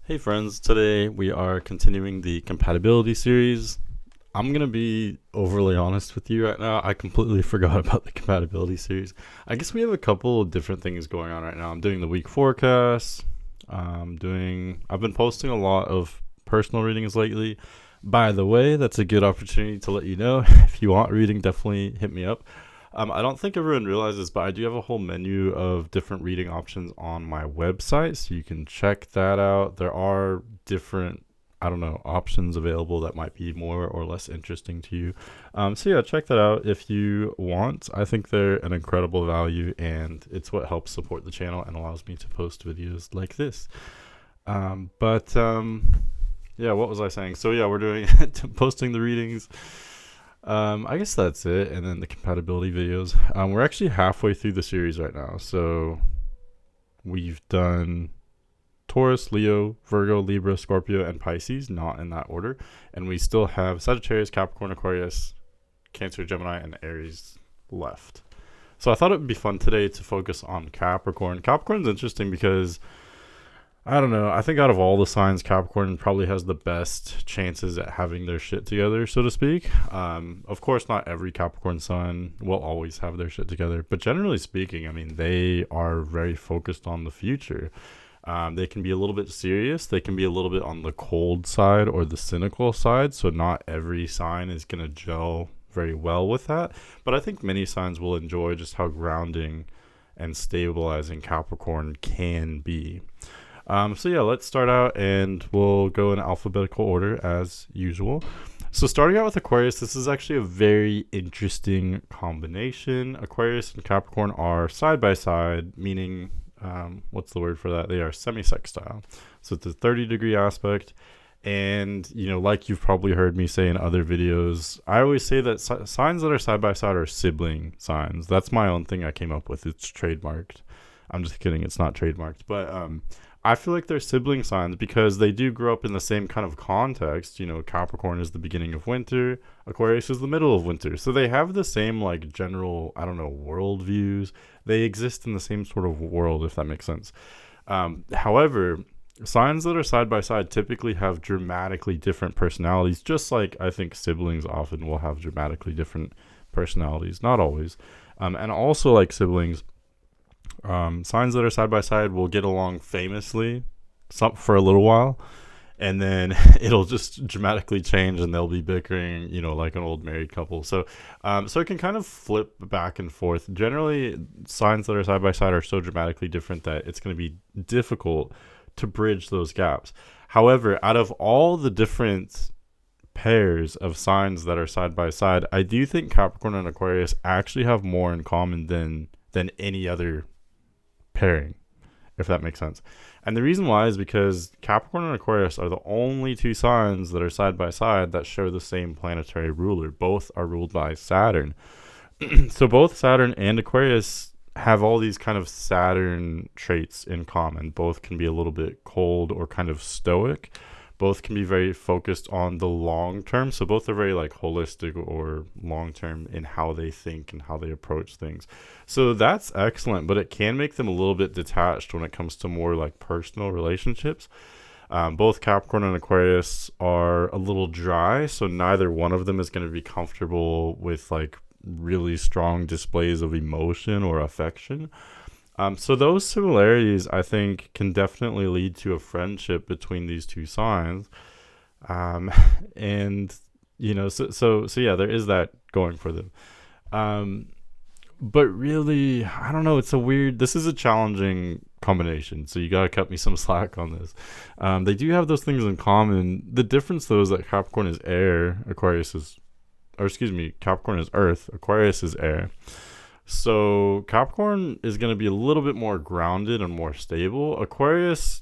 Hey friends, today we are continuing the compatibility series. I'm going to be overly honest with you right now. I completely forgot about the compatibility series. I guess we have a couple of different things going on right now. I'm doing the week forecast. I've been posting a lot of personal readings lately. By the way, that's a good opportunity to let you know. If you want reading, definitely hit me up. I don't think everyone realizes, but I do have a whole menu of different reading options on my website, so you can check that out. There are different, options available that might be more or less interesting to you. So yeah, check that out if you want. I think they're an incredible value, and it's what helps support the channel and allows me to post videos like this. Yeah, what was I saying? So yeah, we're doing posting the readings. I guess that's it. And then the compatibility videos. We're actually halfway through the series right now. So we've done Taurus, Leo, Virgo, Libra, Scorpio, and Pisces, not in that order. And we still have Sagittarius, Capricorn, Aquarius, Cancer, Gemini, and Aries left. So I thought it would be fun today to focus on Capricorn. Capricorn's interesting because I don't know. I think out of all the signs, Capricorn probably has the best chances at having their shit together, so to speak. Of course, not every Capricorn sign will always have their shit together, but generally speaking, I mean, they are very focused on the future. They can be a little bit serious. They can be a little bit on the cold side or the cynical side. So not every sign is going to gel very well with that. But I think many signs will enjoy just how grounding and stabilizing Capricorn can be. So yeah, let's start out and we'll go in alphabetical order as usual. So starting out with Aquarius, this is actually a very interesting combination. Aquarius and Capricorn are side by side, meaning, what's the word for that? They are semi-sextile. So it's a 30-degree aspect. And, like you've probably heard me say in other videos, I always say that signs that are side by side are sibling signs. That's my own thing I came up with. It's trademarked. I'm just kidding. It's not trademarked. But I feel like they're sibling signs because they do grow up in the same kind of context. Capricorn is the beginning of winter, Aquarius is the middle of winter. So they have the same, like, general, world views. They exist in the same sort of world, if that makes sense. However, signs that are side by side typically have dramatically different personalities, just like I think siblings often will have dramatically different personalities. Not always. And also, like siblings, signs that are side by side will get along famously for a little while, and then it'll just dramatically change and they'll be bickering, like an old married couple. So it can kind of flip back and forth. Generally, signs that are side by side are so dramatically different that it's going to be difficult to bridge those gaps. However, out of all the different pairs of signs that are side by side, I do think Capricorn and Aquarius actually have more in common than any other pairing, if that makes sense. And the reason why is because Capricorn and Aquarius are the only two signs that are side by side that share the same planetary ruler. Both are ruled by Saturn. So both Saturn and Aquarius have all these kind of Saturn traits in common. Both can be a little bit cold or kind of stoic. Both can be very focused on the long term. So both are very like holistic or long term in how they think and how they approach things. So that's excellent, but it can make them a little bit detached when it comes to more like personal relationships. Both Capricorn and Aquarius are a little dry, so neither one of them is going to be comfortable with like really strong displays of emotion or affection. So those similarities, I think, can definitely lead to a friendship between these two signs. And so yeah, there is that going for them. But really, I don't know. This is a challenging combination. So you got to cut me some slack on this. They do have those things in common. The difference though is that Capricorn is air, Capricorn is earth, Aquarius is air. So Capricorn is going to be a little bit more grounded and more stable. Aquarius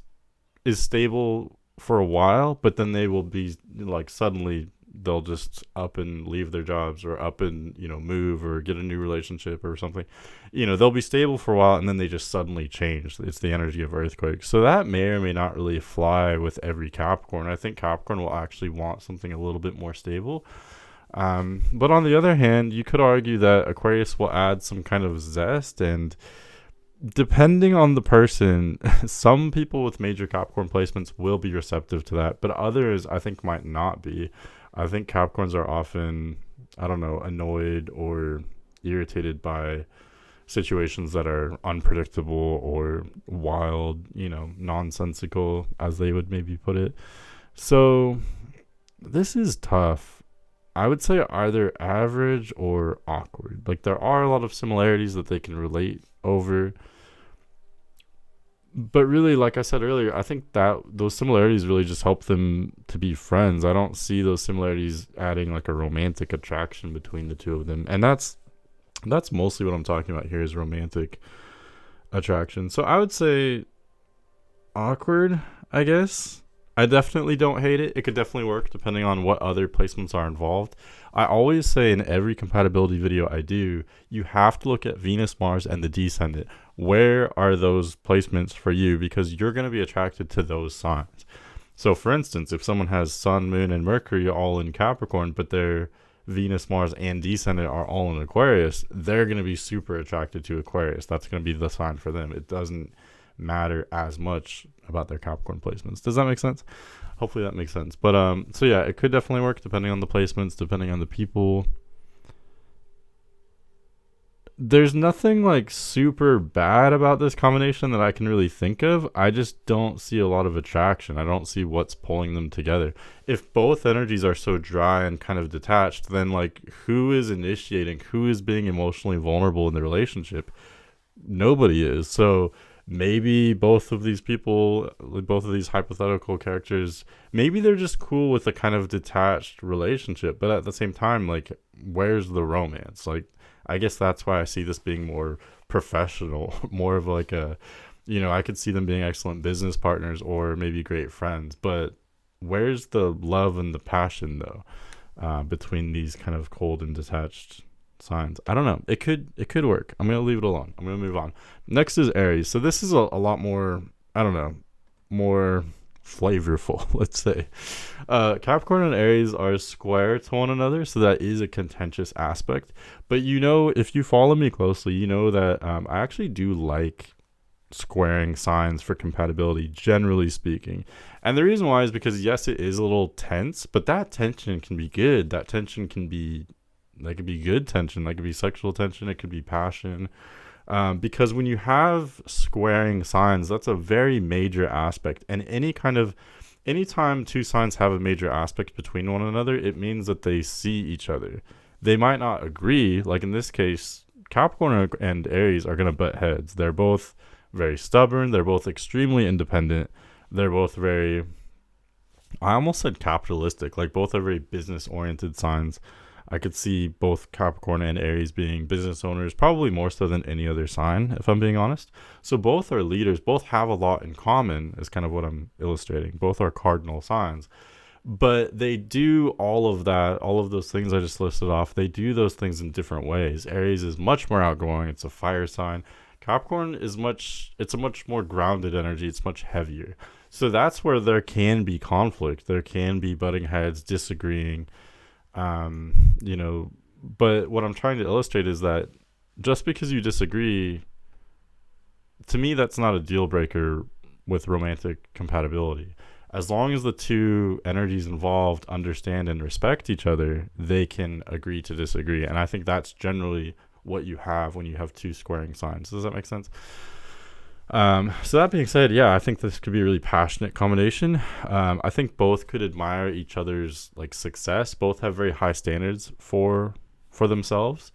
is stable for a while, but then they will be like suddenly they'll just up and leave their jobs or up and, move or get a new relationship or something. They'll be stable for a while and then they just suddenly change. It's the energy of earthquakes. So that may or may not really fly with every Capricorn. I think Capricorn will actually want something a little bit more stable. But on the other hand, you could argue that Aquarius will add some kind of zest and depending on the person, some people with major Capricorn placements will be receptive to that, but others I think might not be. I think Capricorns are often, I don't know, annoyed or irritated by situations that are unpredictable or wild, nonsensical, as they would maybe put it. So this is tough. I would say either average or awkward. Like, there are a lot of similarities that they can relate over, but really, like I said earlier, I think that those similarities really just help them to be friends. I don't see those similarities adding like a romantic attraction between the two of them, and that's mostly what I'm talking about here is romantic attraction. So I would say awkward, I guess. I definitely don't hate it. It could definitely work depending on what other placements are involved. I always say in every compatibility video I do, you have to look at Venus, Mars, and the descendant. Where are those placements for you? Because you're going to be attracted to those signs. So for instance, if someone has Sun, Moon, and Mercury all in Capricorn, but their Venus, Mars, and descendant are all in Aquarius, they're going to be super attracted to Aquarius. That's going to be the sign for them. It doesn't matter as much about their Capricorn placements. Does that make sense? Hopefully that makes sense. But so yeah, it could definitely work depending on the placements, depending on the people. There's nothing like super bad about this combination that I can really think of. I just don't see a lot of attraction. I don't see what's pulling them together. If both energies are so dry and kind of detached, then like who is initiating, who is being emotionally vulnerable in the relationship? Nobody is. So maybe both of these people, both of these hypothetical characters, maybe they're just cool with a kind of detached relationship, but at the same time, like, where's the romance? Like, I guess that's why I see this being more professional, more of like a, I could see them being excellent business partners or maybe great friends, but where's the love and the passion though, between these kind of cold and detached signs? I don't know. It could work. I'm gonna leave it alone. I'm gonna move on. Next is Aries. So this is a lot more, I don't know, more flavorful, let's say. Capricorn and Aries are square to one another, so that is a contentious aspect. But if you follow me closely, you know that I actually do like squaring signs for compatibility, generally speaking. And the reason why is because, yes, it is a little tense, but that tension can be good. That tension can be, that could be good tension. That could be sexual tension. It could be passion. Because when you have squaring signs, that's a very major aspect. And anytime two signs have a major aspect between one another, it means that they see each other. They might not agree. Like in this case, Capricorn and Aries are going to butt heads. They're both very stubborn. They're both extremely independent. They're both very, I almost said capitalistic. Like, both are very business oriented signs. I could see both Capricorn and Aries being business owners, probably more so than any other sign, if I'm being honest. So both are leaders, both have a lot in common, is kind of what I'm illustrating. Both are cardinal signs. But they do all of that, all of those things I just listed off, they do those things in different ways. Aries is much more outgoing. It's a fire sign. Capricorn is it's a much more grounded energy. It's much heavier. So that's where there can be conflict. There can be butting heads, disagreeing. But what I'm trying to illustrate is that just because you disagree, to me, that's not a deal breaker with romantic compatibility. As long as the two energies involved understand and respect each other, they can agree to disagree. And I think that's generally what you have when you have two squaring signs. Does that make sense? So that being said, yeah, I think this could be a really passionate combination. I think both could admire each other's like success. Both have very high standards for themselves.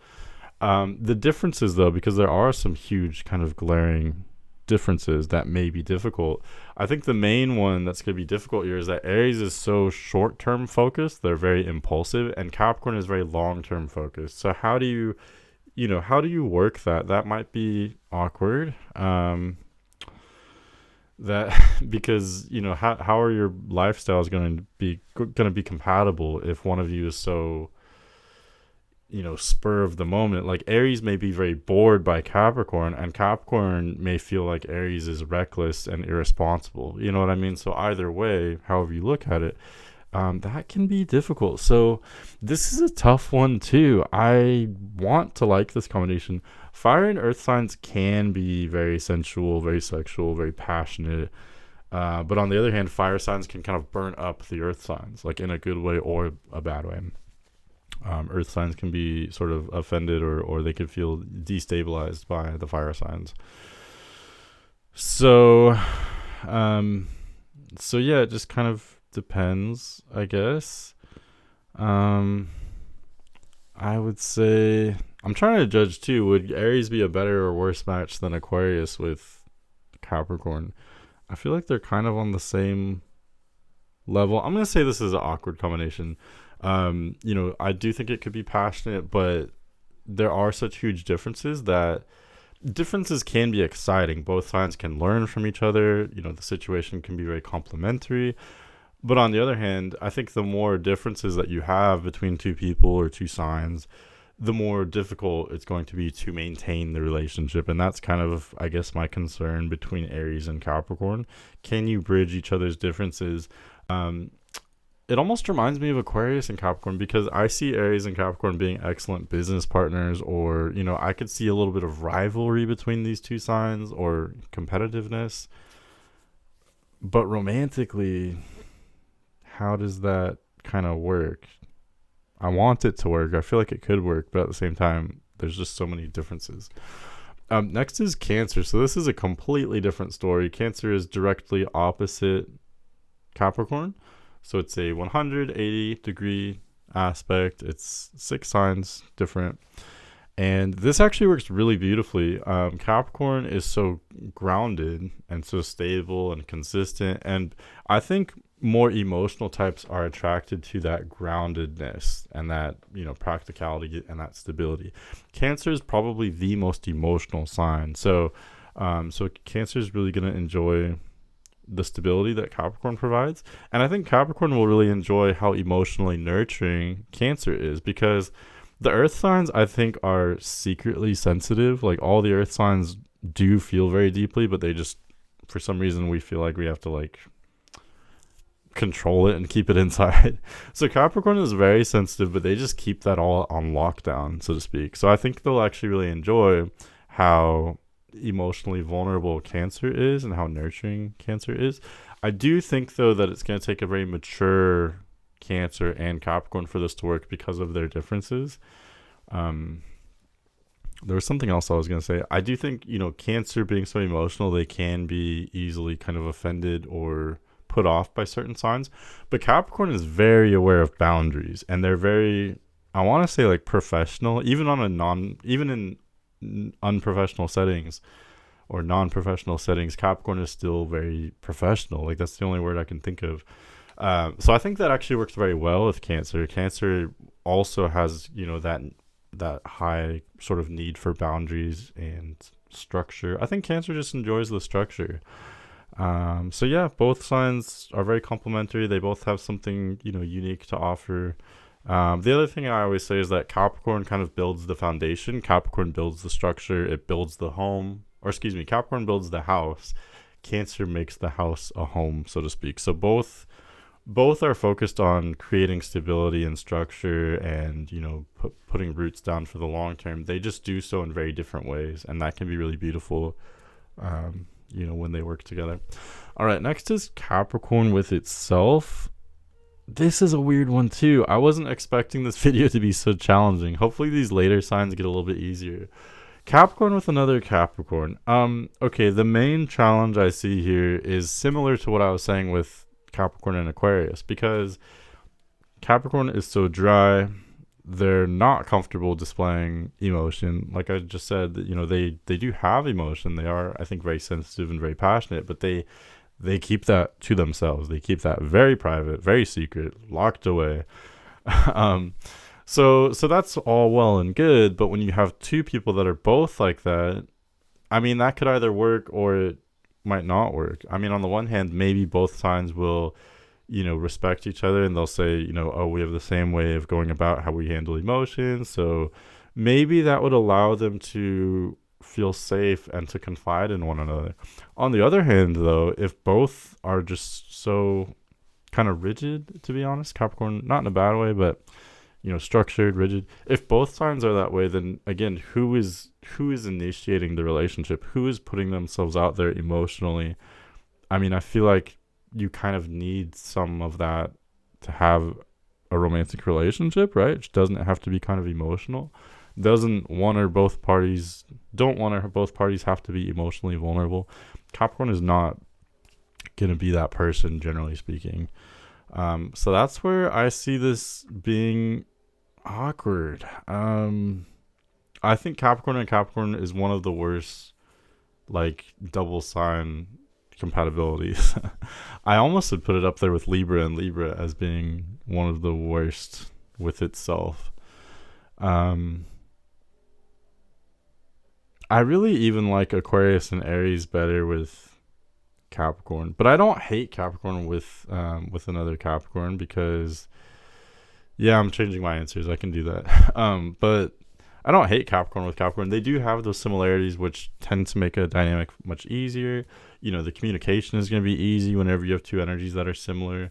The differences, though, because there are some huge kind of glaring differences that may be difficult. I think the main one that's going to be difficult here is that Aries is so short-term focused. They're very impulsive, and Capricorn is very long-term focused. So how do you work that? That might be awkward. That because how are your lifestyles going to be compatible if one of you is so spur of the moment? Like, Aries may be very bored by Capricorn, and Capricorn may feel like Aries is reckless and irresponsible. You know what I mean? So either way, however you look at it, that can be difficult. So this is a tough one too. I want to like this combination Fire and earth signs can be very sensual, very sexual, very passionate. But on the other hand, fire signs can kind of burn up the earth signs, like in a good way or a bad way. Earth signs can be sort of offended, or they can feel destabilized by the fire signs. So, um, so yeah, it just kind of depends, I guess. Um, I would say I'm trying to judge too. Would Aries be a better or worse match than Aquarius with Capricorn? I feel like they're kind of on the same level. I'm gonna say this is an awkward combination. I do think it could be passionate, but there are such huge differences that differences can be exciting. Both sides can learn from each other. The situation can be very complementary. But on the other hand, I think the more differences that you have between two people or two signs, the more difficult it's going to be to maintain the relationship. And that's kind of, I guess, my concern between Aries and Capricorn. Can you bridge each other's differences? It almost reminds me of Aquarius and Capricorn, because I see Aries and Capricorn being excellent business partners, or, I could see a little bit of rivalry between these two signs or competitiveness. But romantically, how does that kind of work? I want it to work. I feel like it could work, but at the same time, there's just so many differences. Next is Cancer. So this is a completely different story. Cancer is directly opposite Capricorn. So it's a 180-degree aspect. It's 6 signs different. And this actually works really beautifully. Capricorn is so grounded and so stable and consistent. And I think more emotional types are attracted to that groundedness and that, practicality and that stability. Cancer is probably the most emotional sign. So Cancer is really going to enjoy the stability that Capricorn provides. And I think Capricorn will really enjoy how emotionally nurturing Cancer is, because the earth signs, I think, are secretly sensitive. Like, all the earth signs do feel very deeply, but they just, for some reason, we feel like we have to, control it and keep it inside. So Capricorn is very sensitive, but they just keep that all on lockdown, so to speak. So I think they'll actually really enjoy how emotionally vulnerable Cancer is and how nurturing Cancer is. I do think, though, that it's going to take a very mature Cancer and Capricorn for this to work because of their differences. There was something else I was going to say. I do think, Cancer being so emotional, they can be easily kind of offended or put off by certain signs. But Capricorn is very aware of boundaries, and they're very, I want to say, professional, even in unprofessional settings or non-professional settings. Capricorn is still very professional. That's the only word I can think of. So I think that actually works very well with Cancer. Cancer also has, that high sort of need for boundaries and structure. I think Cancer just enjoys the structure. So yeah, both signs are very complementary. They both have something, unique to offer. The other thing I always say is that Capricorn kind of builds the foundation. Capricorn builds the structure. It builds the home. Capricorn builds the house. Cancer makes the house a home, so to speak. So both are focused on creating stability and structure and, putting roots down for the long term. They just do so in very different ways, and that can be really beautiful, when they work together. All right, next is Capricorn with itself. This is a weird one too. I wasn't expecting this video to be so challenging. Hopefully these later signs get a little bit easier. Capricorn with another Capricorn. Okay, the main challenge I see here is similar to what I was saying with Capricorn and Aquarius, because Capricorn is so dry. They're not comfortable displaying emotion. Like I just said, they do have emotion. They are, I think, very sensitive and very passionate, but they keep that to themselves. They keep that very private, very secret, locked away. So that's all well and good, but when you have two people that are both like that, that could either work or it might not work. On the one hand, maybe both signs will, respect each other, and they'll say, oh, we have the same way of going about how we handle emotions. So maybe that would allow them to feel safe and to confide in one another. On the other hand, though, if both are just so kind of rigid, to be honest, Capricorn, not in a bad way, but structured, rigid. If both signs are that way, then again, who is initiating the relationship? Who is putting themselves out there emotionally? I mean, I feel like you kind of need some of that to have a romantic relationship, right? It doesn't have to be kind of emotional. Doesn't one or both parties don't one or both parties have to be emotionally vulnerable. Capricorn is not gonna be that person, generally speaking. So that's where I see this being awkward. I think Capricorn and Capricorn is one of the worst, like, double sign compatibilities. I almost would put it up there with Libra and Libra as being one of the worst with itself. Um, I really even like Aquarius and Aries better with Capricorn, but I don't hate Capricorn with another Capricorn because yeah, I'm changing my answers. I can do that. But I don't hate Capricorn with Capricorn. They do have those similarities, which tend to make a dynamic much easier. The communication is going to be easy whenever you have two energies that are similar.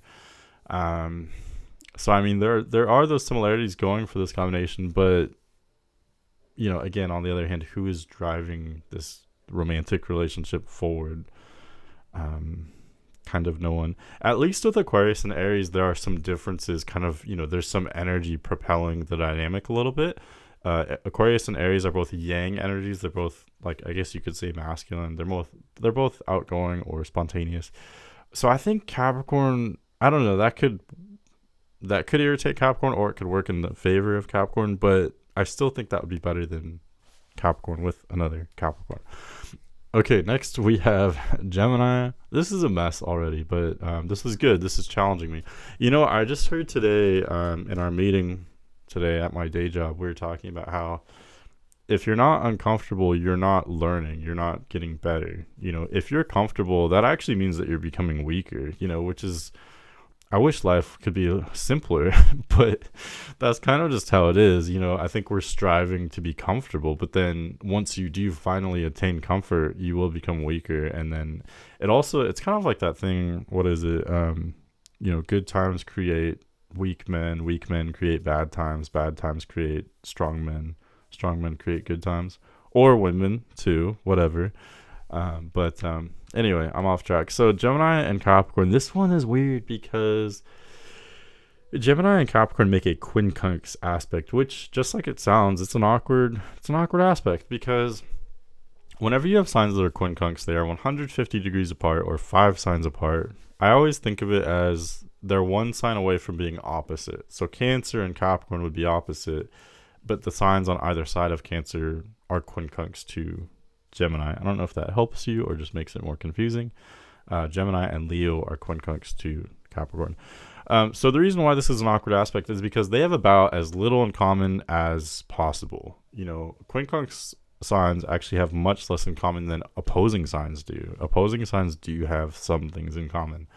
So I mean, there are those similarities going for this combination, but again, on the other hand, who is driving this romantic relationship forward? Kind of no one. At least with Aquarius and Aries, there are some differences. Kind of, there's some energy propelling the dynamic a little bit. Aquarius and Aries are both yang energies. They're both, like, I guess you could say, masculine. They're both outgoing or spontaneous. So I think Capricorn, I don't know, that could irritate Capricorn, or it could work in the favor of Capricorn, but I still think that would be better than Capricorn with another Capricorn. Okay, next we have Gemini. This is a mess already, but this is good. This is challenging me. I just heard today in our meeting today at my day job, we were talking about how if you're not uncomfortable, you're not learning, you're not getting better. If you're comfortable, that actually means that you're becoming weaker, which is, I wish life could be simpler, but that's kind of just how it is. I think we're striving to be comfortable, but then once you do finally attain comfort, you will become weaker. And then it's kind of like that thing. What is it? Good times create weak men create bad times create strong men create good times, or women too, whatever. But anyway, I'm off track. So Gemini and Capricorn, this one is weird because Gemini and Capricorn make a quincunx aspect, which, just like it sounds, it's an awkward aspect, because whenever you have signs that are quincunx, they are 150 degrees apart or 5 signs apart. I always think of it as they're one sign away from being opposite. So Cancer and Capricorn would be opposite, but the signs on either side of Cancer are quincunx to Gemini. I don't know if that helps you or just makes it more confusing. Gemini and Leo are quincunx to Capricorn. So the reason why this is an awkward aspect is because they have about as little in common as possible. Quincunx signs actually have much less in common than opposing signs do. Opposing signs do have some things in common.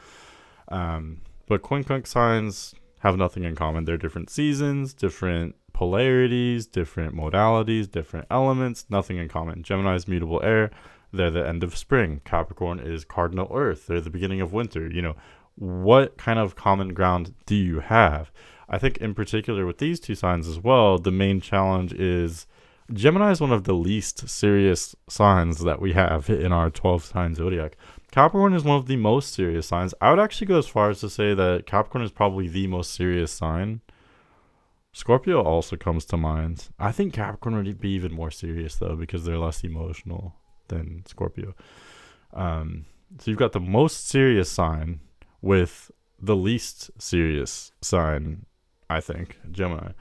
But quincunx signs have nothing in common. They're different seasons, different polarities, different modalities, different elements, nothing in common. Gemini is mutable air. They're the end of spring. Capricorn is cardinal earth. They're the beginning of winter. What kind of common ground do you have? I think in particular with these two signs as well, the main challenge is Gemini is one of the least serious signs that we have in our 12 sign zodiac. Capricorn is one of the most serious signs. I would actually go as far as to say that Capricorn is probably the most serious sign. Scorpio also comes to mind. I think Capricorn would be even more serious, though, because they're less emotional than Scorpio. So you've got the most serious sign with the least serious sign, I think, Gemini.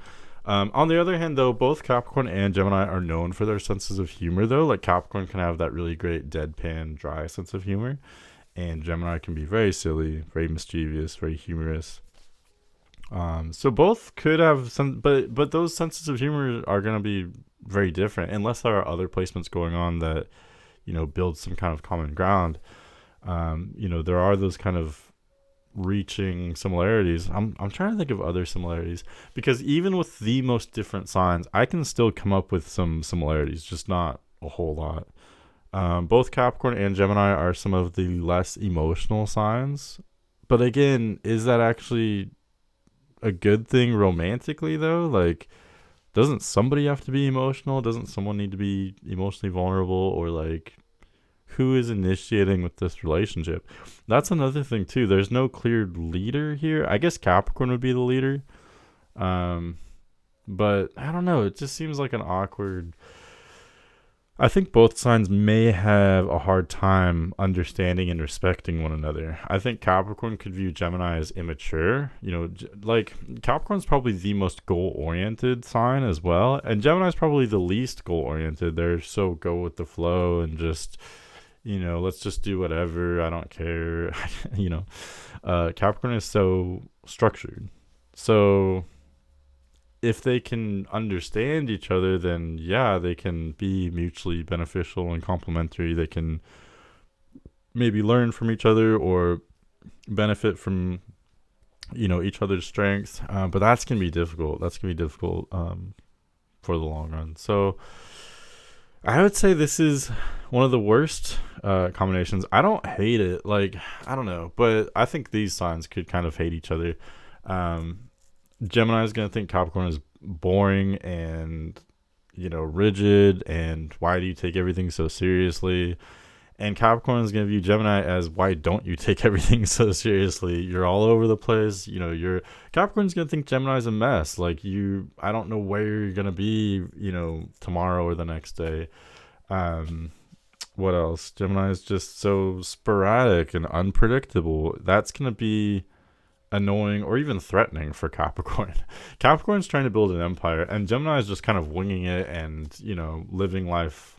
On the other hand, though, both Capricorn and Gemini are known for their senses of humor, though. Like, Capricorn can have that really great deadpan, dry sense of humor, and Gemini can be very silly, very mischievous, very humorous. So both could have some, but those senses of humor are going to be very different unless there are other placements going on that, build some kind of common ground. There are those kind of reaching similarities. I'm trying to think of other similarities, because even with the most different signs, I can still come up with some similarities, just not a whole lot. Both Capricorn and Gemini are some of the less emotional signs, but again, is that actually a good thing romantically though? Like, doesn't somebody have to be emotional? Doesn't someone need to be emotionally vulnerable? Or like, who is initiating with this relationship? That's another thing too. There's no clear leader here. I guess Capricorn would be the leader. Um, but I don't know. It just seems like an awkward. I think both signs may have a hard time understanding and respecting one another. I think Capricorn could view Gemini as immature. Like Capricorn's probably the most goal oriented sign as well. And Gemini's probably the least goal oriented. They're so go with the flow and just, let's just do whatever. I don't care. Capricorn is so structured. So if they can understand each other, then yeah, they can be mutually beneficial and complementary. They can maybe learn from each other or benefit from, each other's strengths. But that's gonna be difficult. For the long run. So I would say this is one of the worst combinations. I don't hate it. Like, I don't know, but I think these signs could kind of hate each other. Gemini is going to think Capricorn is boring and, rigid, and why do you take everything so seriously? And Capricorn is going to view Gemini as, why don't you take everything so seriously? You're all over the place. Capricorn's going to think Gemini is a mess. Like, I don't know where you're going to be, tomorrow or the next day. What else? Gemini is just so sporadic and unpredictable. That's going to be annoying or even threatening for Capricorn. Capricorn's trying to build an empire, and Gemini is just kind of winging it and, living life.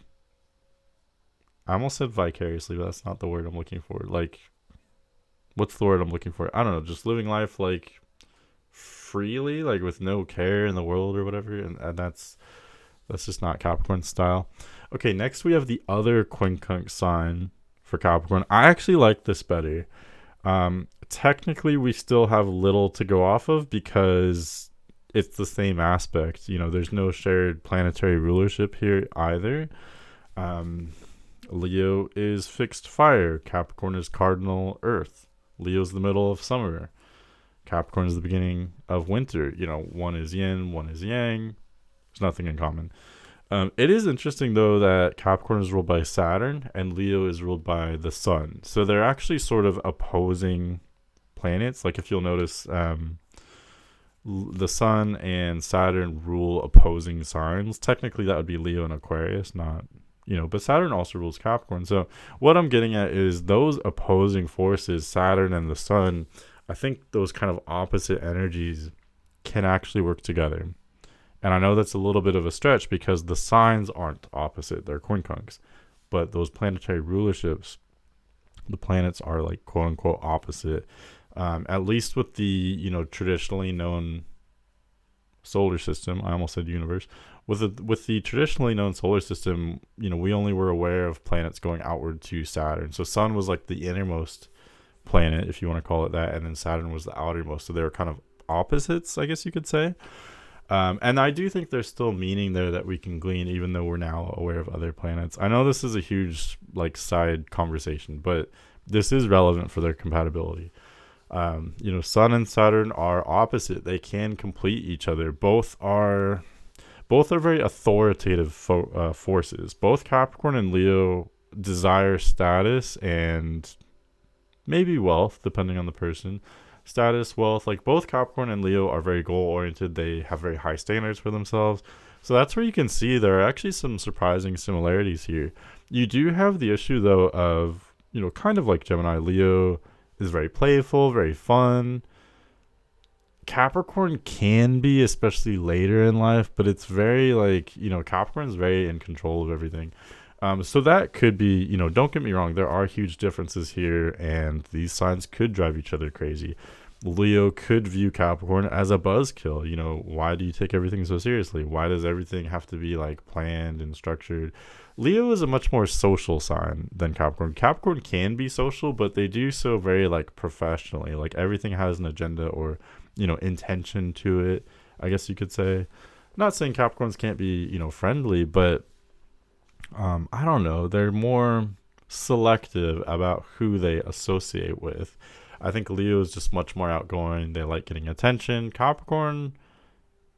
I almost said vicariously, but that's not the word I'm looking for. Like, what's the word I'm looking for? I don't know, just living life like freely, like with no care in the world or whatever, and that's just not Capricorn style. Okay, next we have the other quincunx sign for Capricorn. I actually like this better. Technically we still have little to go off of because it's the same aspect. There's no shared planetary rulership here either. Leo is fixed fire. Capricorn is cardinal earth. Leo's the middle of summer. Capricorn is the beginning of winter. One is yin, one is yang. There's nothing in common. It is interesting, though, that Capricorn is ruled by Saturn and Leo is ruled by the sun. So they're actually sort of opposing planets. Like, if you'll notice, the sun and Saturn rule opposing signs. Technically, that would be Leo and Aquarius, not, but Saturn also rules Capricorn. So what I'm getting at is those opposing forces, Saturn and the sun, I think those kind of opposite energies can actually work together. And I know that's a little bit of a stretch because the signs aren't opposite, they're quincunx. But those planetary rulerships, the planets are like quote unquote opposite. At least with the, traditionally known solar system. I almost said universe. With the traditionally known solar system, we only were aware of planets going outward to Saturn. So Sun was like the innermost planet, if you want to call it that, and then Saturn was the outermost. So they were kind of opposites, I guess you could say. And I do think there's still meaning there that we can glean, even though we're now aware of other planets. I know this is a huge side conversation, but this is relevant for their compatibility. Sun and Saturn are opposite. They can complete each other. Both are very authoritative forces. Both Capricorn and Leo desire status and maybe wealth, depending on the person. Status, wealth, like both Capricorn and Leo are very goal oriented. They have very high standards for themselves. So that's where you can see there are actually some surprising similarities here. You do have the issue though of, kind of like Gemini, Leo is very playful, very fun. Capricorn can be, especially later in life, but it's very Capricorn is very in control of everything. So that could be, don't get me wrong, there are huge differences here, and these signs could drive each other crazy. Leo could view Capricorn as a buzzkill. Why do you take everything so seriously? Why does everything have to be planned and structured? Leo is a much more social sign than Capricorn. Capricorn can be social, but they do so very professionally. Everything has an agenda or, intention to it, I guess you could say. I'm not saying Capricorns can't be, friendly, but I don't know. They're more selective about who they associate with. I think Leo is just much more outgoing. They like getting attention. Capricorn,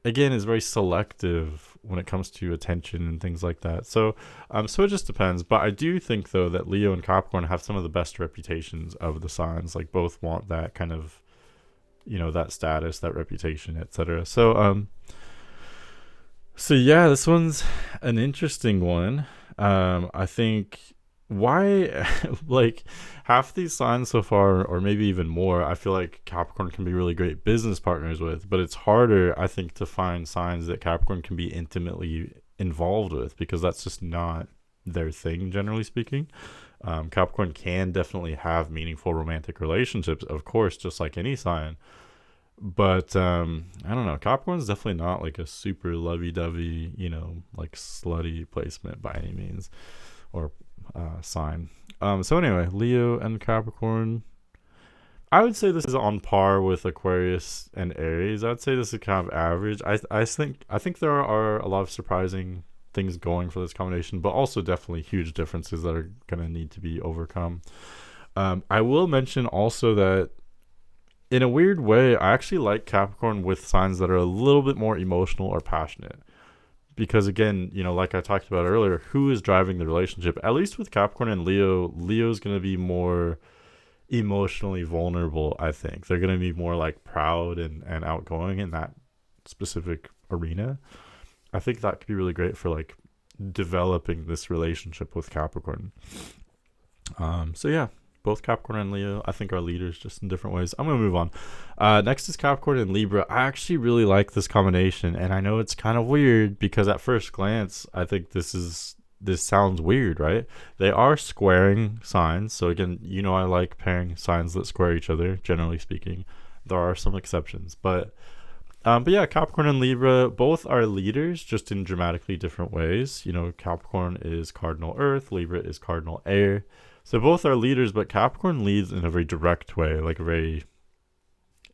again, is very selective when it comes to attention and things like that. So it just depends. But I do think though that Leo and Capricorn have some of the best reputations of the signs. Like both want that kind of, that status, that reputation, etc. So yeah, this one's an interesting one. I think why like half these signs so far, or maybe even more, I feel like Capricorn can be really great business partners with, but it's harder, I think, to find signs that Capricorn can be intimately involved with, because that's just not their thing, generally speaking. Capricorn can definitely have meaningful romantic relationships, of course, just like any sign. But I don't know. Capricorn's definitely not like a super lovey-dovey, like slutty placement by any means, or sign. So anyway, Leo and Capricorn. I would say this is on par with Aquarius and Aries. I'd say this is kind of average. I think there are a lot of surprising things going for this combination, but also definitely huge differences that are gonna need to be overcome. I will mention also that in a weird way, I actually like Capricorn with signs that are a little bit more emotional or passionate. Because again, like I talked about earlier, who is driving the relationship? At least with Capricorn and Leo, Leo's going to be more emotionally vulnerable, I think. They're going to be more like proud and outgoing in that specific arena. I think that could be really great for like developing this relationship with Capricorn. So yeah, both Capricorn and Leo, I think, are leaders, just in different ways. I'm going to move on. Next is Capricorn and Libra. I actually really like this combination, and I know it's kind of weird because at first glance, I think this sounds weird, right? They are squaring signs. So again, I like pairing signs that square each other, generally speaking. There are some exceptions, but yeah, Capricorn and Libra both are leaders, just in dramatically different ways. Capricorn is cardinal earth, Libra is cardinal air. So both are leaders, but Capricorn leads in a very direct way,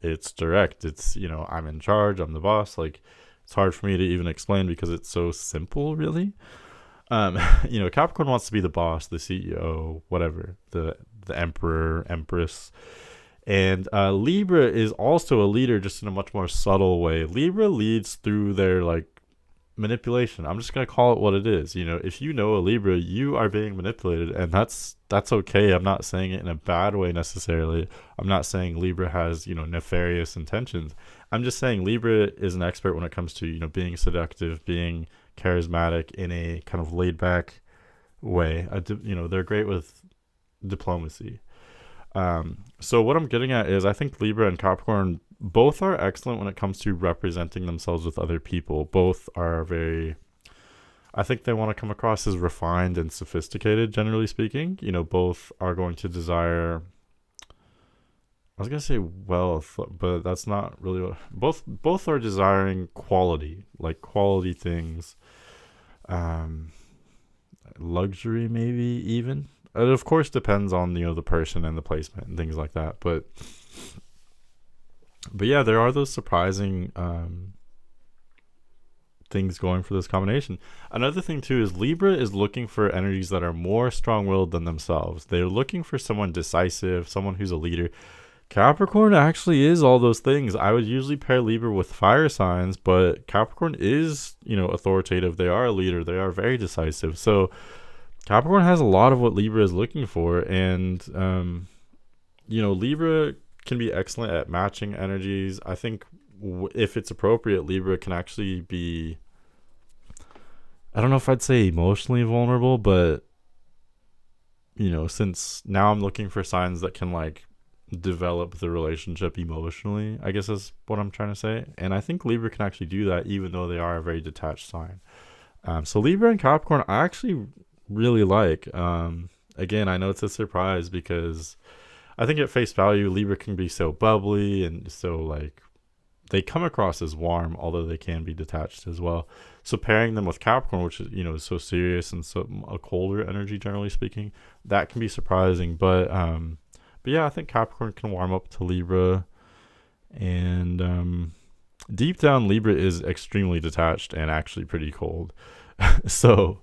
it's direct. It's, I'm in charge, I'm the boss. Like, it's hard for me to even explain because it's so simple, really. Capricorn wants to be the boss, the CEO, whatever, the emperor, empress. And Libra is also a leader, just in a much more subtle way. Libra leads through their, manipulation. I'm just going to call it what it is. If you know a Libra, you are being manipulated, and that's okay. I'm not saying it in a bad way necessarily. I'm not saying Libra has, nefarious intentions. I'm just saying Libra is an expert when it comes to, being seductive, being charismatic in a kind of laid back way. They're great with diplomacy. So what I'm getting at is I think Libra and Capricorn both are excellent when it comes to representing themselves with other people. Both are I think they want to come across as refined and sophisticated, generally speaking. Both are going to desire, I was going to say wealth, but that's not really both are desiring quality, like quality things, luxury maybe even. It of course depends on the person and the placement and things like that, but yeah, there are those surprising things going for this combination. Another thing too is Libra is looking for energies that are more strong-willed than themselves. They're looking for someone decisive, someone who's a leader. Capricorn actually is all those things. I would usually pair Libra with fire signs, but Capricorn is, authoritative. They are a leader. They are very decisive. So Capricorn has a lot of what Libra is looking for, and Libra can be excellent at matching energies. I think if it's appropriate, Libra can actually be, I don't know if I'd say emotionally vulnerable, but since now I'm looking for signs that can develop the relationship emotionally, I guess is what I'm trying to say. And I think Libra can actually do that, even though they are a very detached sign. So Libra and Capricorn I actually really like. Again, I know it's a surprise because I think at face value Libra can be so bubbly and so they come across as warm, although they can be detached as well. So pairing them with Capricorn, which is is so serious and so a colder energy, generally speaking, that can be surprising. But yeah, I think Capricorn can warm up to Libra, and deep down Libra is extremely detached and actually pretty cold. So,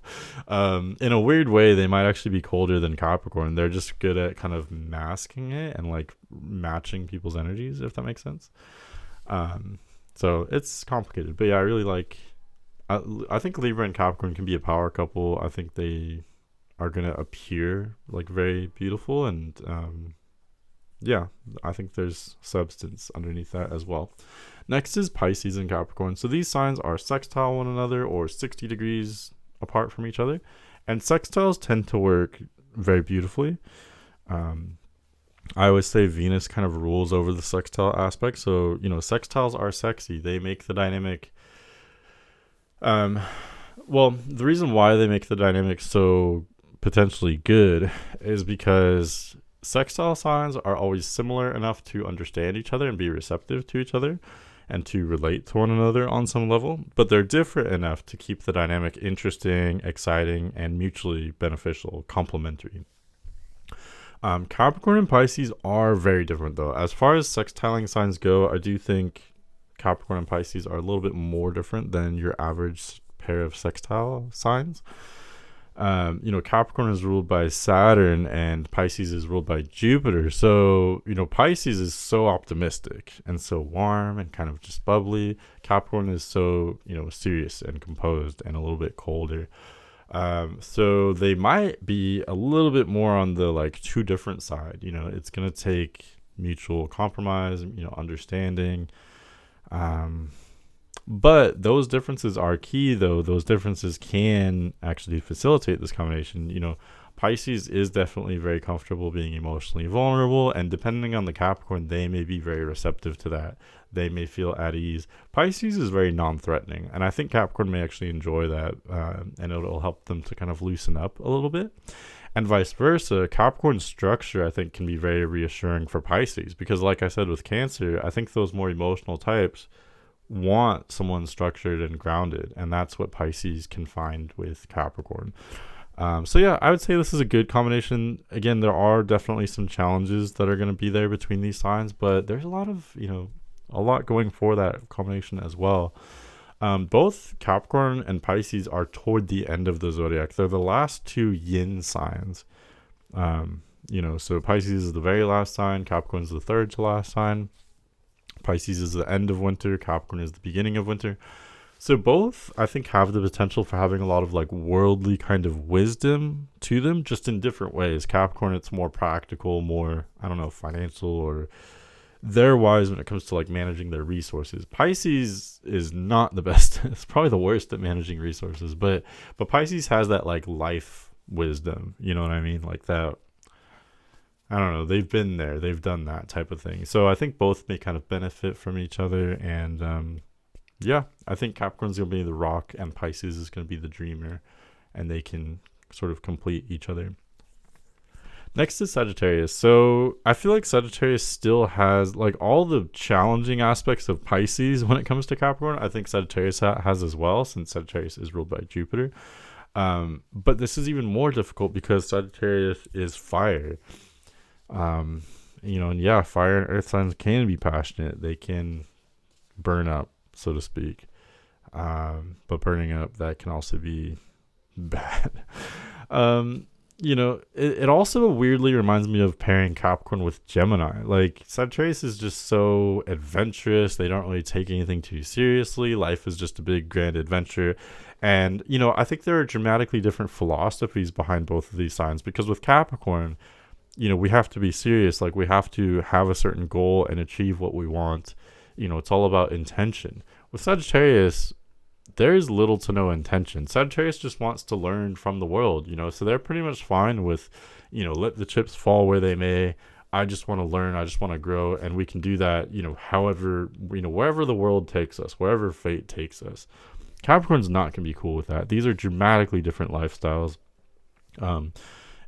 in a weird way, they might actually be colder than Capricorn. They're just good at kind of masking it and like matching people's energies, if that makes sense. Um, so it's complicated, but yeah, I really like. I think Libra and Capricorn can be a power couple. I think they are gonna appear like very beautiful, and yeah, I think there's substance underneath that as well. Next is Pisces and Capricorn. So these signs are sextile one another or 60 degrees apart from each other, and sextiles tend to work very beautifully. Um, I always say Venus kind of rules over the sextile aspect. So, sextiles are sexy. They make the dynamic. Um, well, the reason why they make the dynamic so potentially good is because sextile signs are always similar enough to understand each other and be receptive to each other and to relate to one another on some level, but they're different enough to keep the dynamic interesting, exciting, and mutually beneficial, complementary. Capricorn and Pisces are very different, though. As far as sextiling signs go, I do think Capricorn and Pisces are a little bit more different than your average pair of sextile signs. Capricorn is ruled by Saturn and Pisces is ruled by Jupiter. So, Pisces is so optimistic and so warm and kind of just bubbly. Capricorn is so, serious and composed and a little bit colder. So they might be a little bit more on the like two different side. It's going to take mutual compromise, understanding. But those differences are key, though. Those differences can actually facilitate this combination. Pisces is definitely very comfortable being emotionally vulnerable, and depending on the Capricorn, they may be very receptive to that. They may feel at ease. Pisces is very non-threatening, and I think Capricorn may actually enjoy that, and it'll help them to kind of loosen up a little bit. And vice versa, Capricorn structure, I think, can be very reassuring for Pisces because, like I said with Cancer, I think those more emotional types want someone structured and grounded, and that's what Pisces can find with Capricorn. So yeah, I would say this is a good combination. Again, there are definitely some challenges that are going to be there between these signs, but there's a lot of a lot going for that combination as well. Both Capricorn and Pisces are toward the end of the zodiac. They're the last two yin signs. So Pisces is the very last sign, Capricorn is the third to last sign. Pisces is the end of winter, Capricorn is the beginning of winter. So both, I think, have the potential for having a lot of like worldly kind of wisdom to them, just in different ways. Capricorn, it's more practical, more, I don't know, financial, or they're wise when it comes to like managing their resources. Pisces is not the best. It's probably the worst at managing resources, but Pisces has that like life wisdom. You know what I mean? Like that. I don't know. They've been there. They've done that type of thing. So I think both may kind of benefit from each other. And yeah, I think Capricorn's going to be the rock and Pisces is going to be the dreamer. And they can sort of complete each other. Next is Sagittarius. So I feel like Sagittarius still has like all the challenging aspects of Pisces when it comes to Capricorn. I think Sagittarius has as well, since Sagittarius is ruled by Jupiter. But this is even more difficult because Sagittarius is fire. And yeah, fire and earth signs can be passionate. They can burn up, so to speak. But burning up, that can also be bad. It also weirdly reminds me of pairing Capricorn with Gemini. Like Sagittarius is just so adventurous. They don't really take anything too seriously. Life is just a big grand adventure. And, I think there are dramatically different philosophies behind both of these signs because with Capricorn, we have to be serious. Like we have to have a certain goal and achieve what we want. It's all about intention. With Sagittarius, there's little to no intention. Sagittarius just wants to learn from the world, so they're pretty much fine with, let the chips fall where they may. I just want to learn. I just want to grow. And we can do that, however, wherever the world takes us, wherever fate takes us. Capricorn's not going to be cool with that. These are dramatically different lifestyles.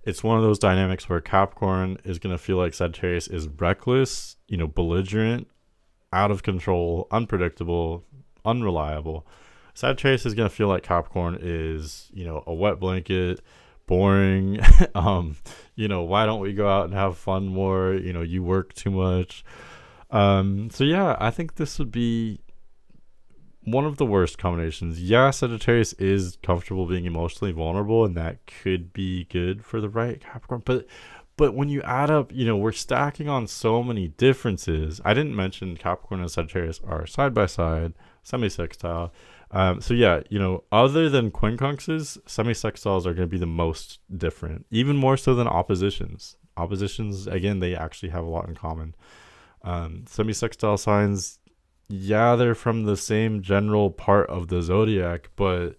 It's one of those dynamics where Capricorn is going to feel like Sagittarius is reckless, belligerent, out of control, unpredictable, unreliable. Sagittarius is going to feel like Capricorn is, a wet blanket, boring. Why don't we go out and have fun more? You work too much. So yeah, I think this would be one of the worst combinations. Yeah, Sagittarius is comfortable being emotionally vulnerable, and that could be good for the right Capricorn. But when you add up, we're stacking on so many differences. I didn't mention Capricorn and Sagittarius are side by side, semi-sextile. So yeah, other than quincunxes, semi-sextiles are going to be the most different, even more so than oppositions. Oppositions, again, they actually have a lot in common. Semi-sextile signs, yeah, they're from the same general part of the zodiac, but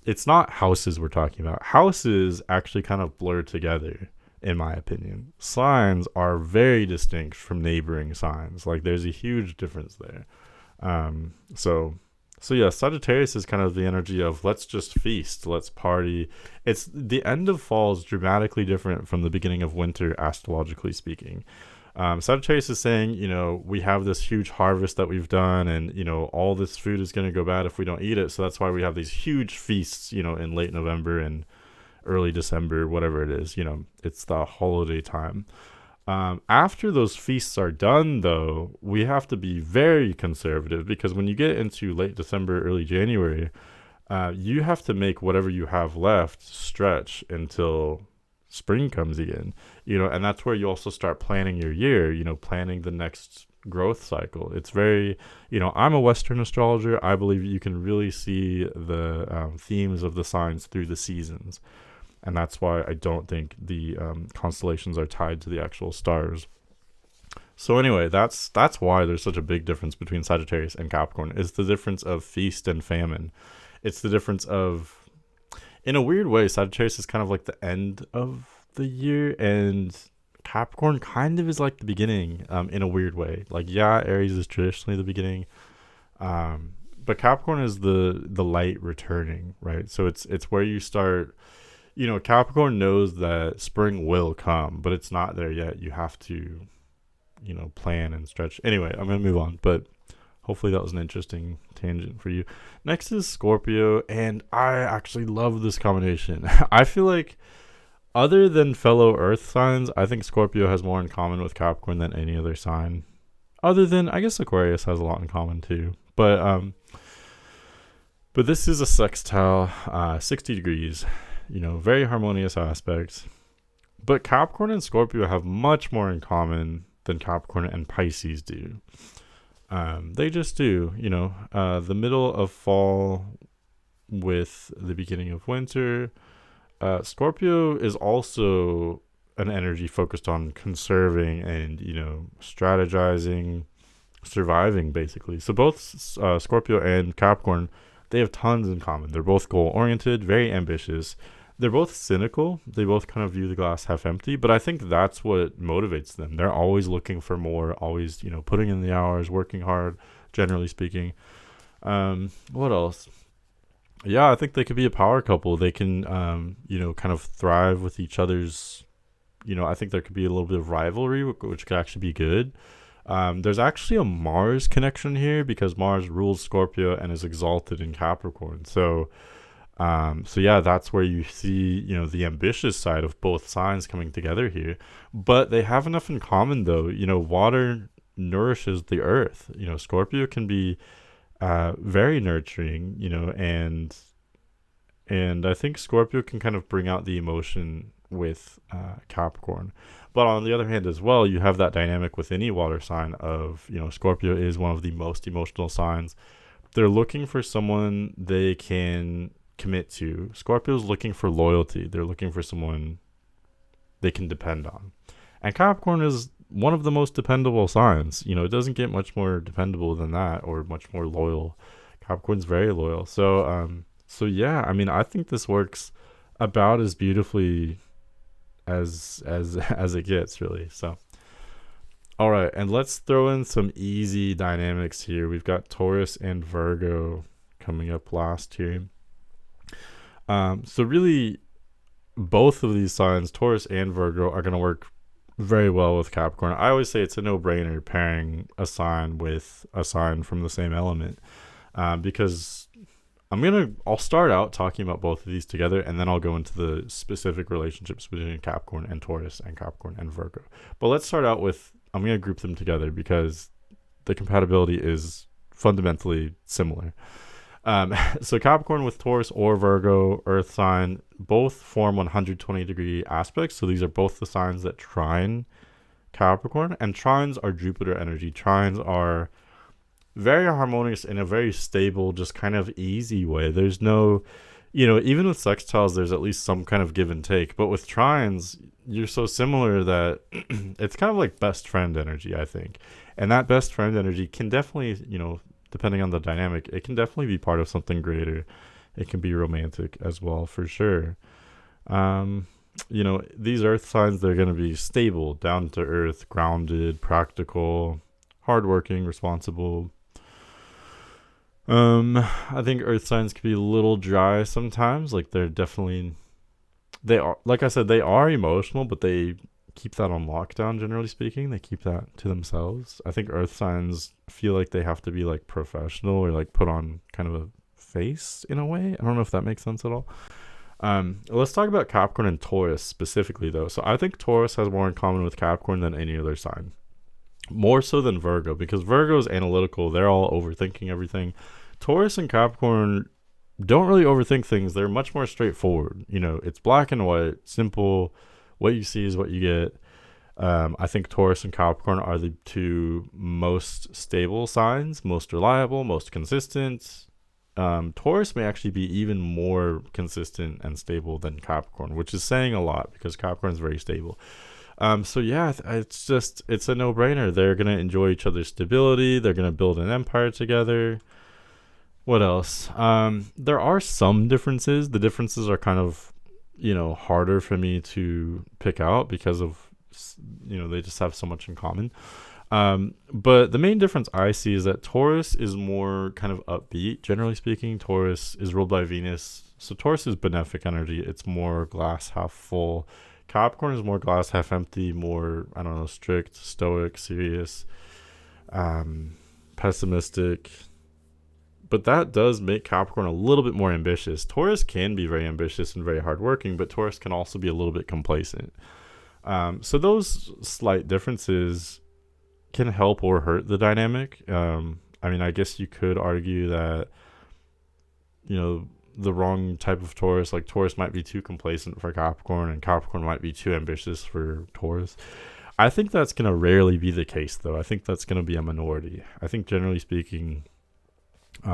it's not houses we're talking about. Houses actually kind of blur together, in my opinion. Signs are very distinct from neighboring signs. Like, there's a huge difference there. So yeah, Sagittarius is kind of the energy of let's just feast, let's party. It's the end of fall is dramatically different from the beginning of winter, astrologically speaking. Sagittarius is saying, we have this huge harvest that we've done, and all this food is going to go bad if we don't eat it. So that's why we have these huge feasts, in late November and early December, whatever it is. It's the holiday time. After those feasts are done, though, we have to be very conservative, because when you get into late December, early January, you have to make whatever you have left stretch until spring comes again, and that's where you also start planning your year, planning the next growth cycle. It's very, I'm a Western astrologer. I believe you can really see the themes of the signs through the seasons. And that's why I don't think the constellations are tied to the actual stars. So anyway, that's why there's such a big difference between Sagittarius and Capricorn. It's the difference of feast and famine. It's the difference of, in a weird way, Sagittarius is kind of like the end of the year, and Capricorn kind of is like the beginning, in a weird way. Like, yeah, Aries is traditionally the beginning, but Capricorn is the light returning, right? So it's where you start. Capricorn knows that spring will come, but it's not there yet. You have to, plan and stretch. Anyway, I'm going to move on, but hopefully that was an interesting tangent for you. Next is Scorpio, and I actually love this combination. I feel like, other than fellow Earth signs, I think Scorpio has more in common with Capricorn than any other sign. Other than, I guess, Aquarius has a lot in common too. But this is a sextile, 60 degrees. Very harmonious aspects. But Capricorn and Scorpio have much more in common than Capricorn and Pisces do. They just do. The middle of fall with the beginning of winter. Scorpio is also an energy focused on conserving and, strategizing, surviving, basically. So both Scorpio and Capricorn, they have tons in common. They're both goal-oriented, very ambitious. They're both cynical. They both kind of view the glass half empty, but I think that's what motivates them. They're always looking for more, always, putting in the hours, working hard, generally speaking. What else? Yeah, I think they could be a power couple. They can, kind of thrive with each other's, I think there could be a little bit of rivalry, which could actually be good. There's actually a Mars connection here, because Mars rules Scorpio and is exalted in Capricorn. So yeah, that's where you see, the ambitious side of both signs coming together here. But they have enough in common, though. Water nourishes the earth. Scorpio can be very nurturing, and I think Scorpio can kind of bring out the emotion with Capricorn. But on the other hand as well, you have that dynamic with any water sign of, Scorpio is one of the most emotional signs. They're looking for someone they can commit to. Scorpio's looking for loyalty. They're looking for someone they can depend on. And Capricorn is one of the most dependable signs. It doesn't get much more dependable than that, or much more loyal. Capricorn's very loyal. So yeah, I think this works about as beautifully as it gets, really. So, all right, and let's throw in some easy dynamics here. We've got Taurus and Virgo coming up last here. So really, both of these signs, Taurus and Virgo, are going to work very well with Capricorn. I always say it's a no-brainer pairing a sign with a sign from the same element, because I'll start out talking about both of these together, and then I'll go into the specific relationships between Capricorn and Taurus and Capricorn and Virgo. But let's start out with, I'm going to group them together because the compatibility is fundamentally similar. So Capricorn with Taurus or Virgo, Earth sign, both form 120-degree aspects. So these are both the signs that trine Capricorn, and trines are Jupiter energy. Trines are very harmonious in a very stable, just kind of easy way. There's no, even with sextiles, there's at least some kind of give and take. But with trines, you're so similar that it's kind of like best friend energy, I think. And that best friend energy can definitely, depending on the dynamic, it can definitely be part of something greater. It can be romantic as well, for sure. These earth signs, they're going to be stable, down to earth, grounded, practical, hardworking, responsible. I think earth signs can be a little dry sometimes. Like they are, like I said, they are emotional, but they keep that on lockdown, generally speaking. They keep that to themselves. I think earth signs feel like they have to be like professional or like put on kind of a face in a way. I don't know if that makes sense at all. Let's talk about Capricorn and Taurus specifically, though. So I think Taurus has more in common with Capricorn than any other sign. More so than Virgo, because Virgo is analytical. They're all overthinking everything. Taurus and Capricorn don't really overthink things. They're much more straightforward. It's black and white, simple. What you see is what you get. I think Taurus and Capricorn are the two most stable signs, most reliable, most consistent. Taurus may actually be even more consistent and stable than Capricorn, which is saying a lot because Capricorn is very stable. It's a no-brainer. They're going to enjoy each other's stability. They're going to build an empire together. What else? There are some differences. The differences are kind of, harder for me to pick out because of, they just have so much in common. But the main difference I see is that Taurus is more kind of upbeat. Generally speaking, Taurus is ruled by Venus. So Taurus is benefic energy. It's more glass half full. Capricorn is more glass half empty, more, strict, stoic, serious, pessimistic. But that does make Capricorn a little bit more ambitious. Taurus can be very ambitious and very hardworking, but Taurus can also be a little bit complacent. So those slight differences can help or hurt the dynamic. I guess you could argue that, the wrong type of Taurus, like Taurus might be too complacent for Capricorn and Capricorn might be too ambitious for Taurus. I think that's going to rarely be the case, though. I think that's going to be a minority. I think generally speaking,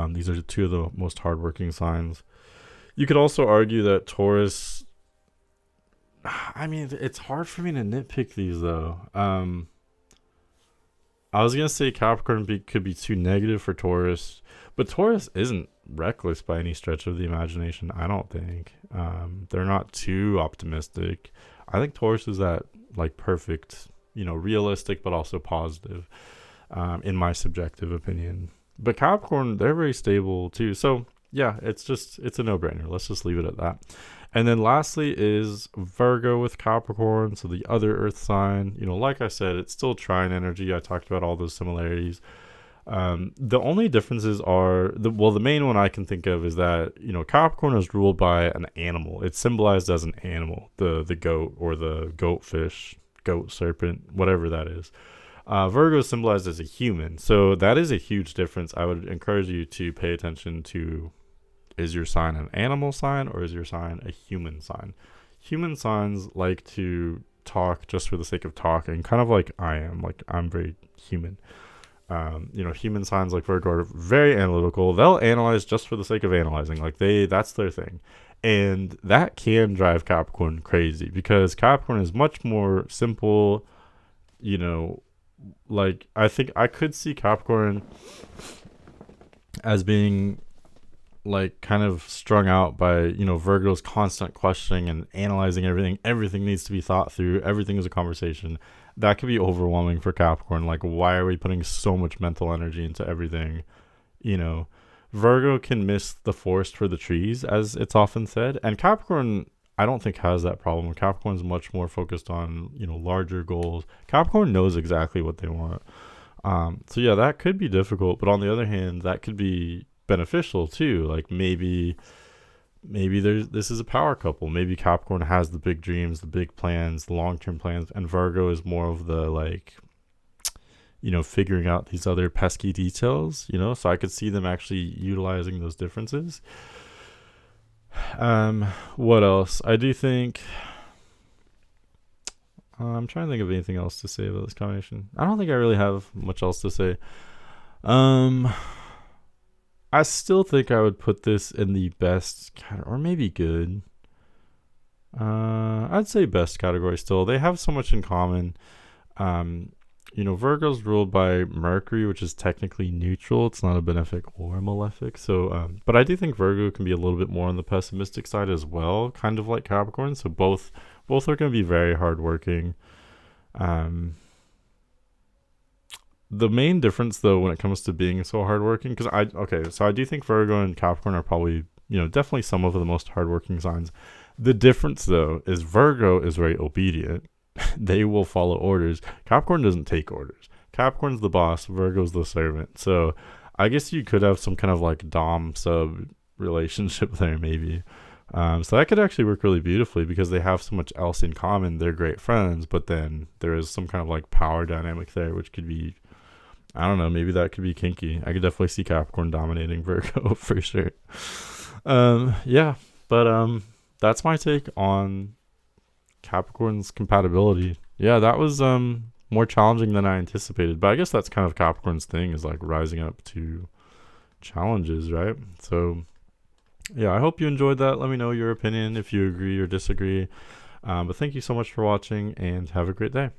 these are two of the most hardworking signs. You could also argue that Taurus, it's hard for me to nitpick these, though. I was going to say Capricorn could be too negative for Taurus, but Taurus isn't reckless by any stretch of the imagination, I don't think. They're not too optimistic. I think Taurus is that, perfect, realistic, but also positive, in my subjective opinion. But Capricorn, they're very stable, too. So, yeah, it's a no-brainer. Let's just leave it at that. And then lastly is Virgo with Capricorn, so the other earth sign. Like I said, it's still trine energy. I talked about all those similarities. The only differences are, the main one I can think of is that, Capricorn is ruled by an animal. It's symbolized as an animal, the goat or the goatfish, goat serpent, whatever that is. Virgo is symbolized as a human. So that is a huge difference. I would encourage you to pay attention to, is your sign an animal sign or is your sign a human sign? Human signs like to talk just for the sake of talking, kind of like I am. Like, I'm very human. Human signs like Virgo are very analytical. They'll analyze just for the sake of analyzing. That's their thing. And that can drive Capricorn crazy because Capricorn is much more simple. I think I could see Capricorn as being kind of strung out by, Virgo's constant questioning and analyzing everything. Everything needs to be thought through. Everything is a conversation. That could be overwhelming for Capricorn. Why are we putting so much mental energy into everything? Virgo can miss the forest for the trees, as it's often said. And Capricorn, I don't think, has that problem. Capricorn's much more focused on, larger goals. Capricorn knows exactly what they want. So yeah, that could be difficult. But on the other hand, that could be beneficial too. Maybe this is a power couple. Maybe Capricorn has the big dreams, the big plans, the long-term plans, and Virgo is more of the figuring out these other pesky details, so I could see them actually utilizing those differences. What else? I do think I'm trying to think of anything else to say about this combination. I don't think I really have much else to say. Um, I still think I would put this in the best or maybe good. I'd say best category still. They have so much in common. Virgo's ruled by Mercury, which is technically neutral. It's not a benefic or malefic. So, but I do think Virgo can be a little bit more on the pessimistic side as well, kind of like Capricorn. So both are going to be very hardworking. The main difference, though, when it comes to being so hardworking, so I do think Virgo and Capricorn are probably, definitely some of the most hardworking signs. The difference, though, is Virgo is very obedient. They will follow orders. Capricorn doesn't take orders. Capricorn's the boss. Virgo's the servant. So I guess you could have some kind of like dom sub relationship there, maybe. So that could actually work really beautifully because they have so much else in common. They're great friends, but then there is some kind of like power dynamic there, which could be, I don't know, maybe that could be kinky. I could definitely see Capricorn dominating Virgo for sure. Yeah, but that's my take on Capricorn's compatibility. Yeah, that was more challenging than I anticipated, but I guess that's kind of Capricorn's thing, is like rising up to challenges, right? So yeah, I hope you enjoyed that. Let me know your opinion if you agree or disagree. But thank you so much for watching, and have a great day.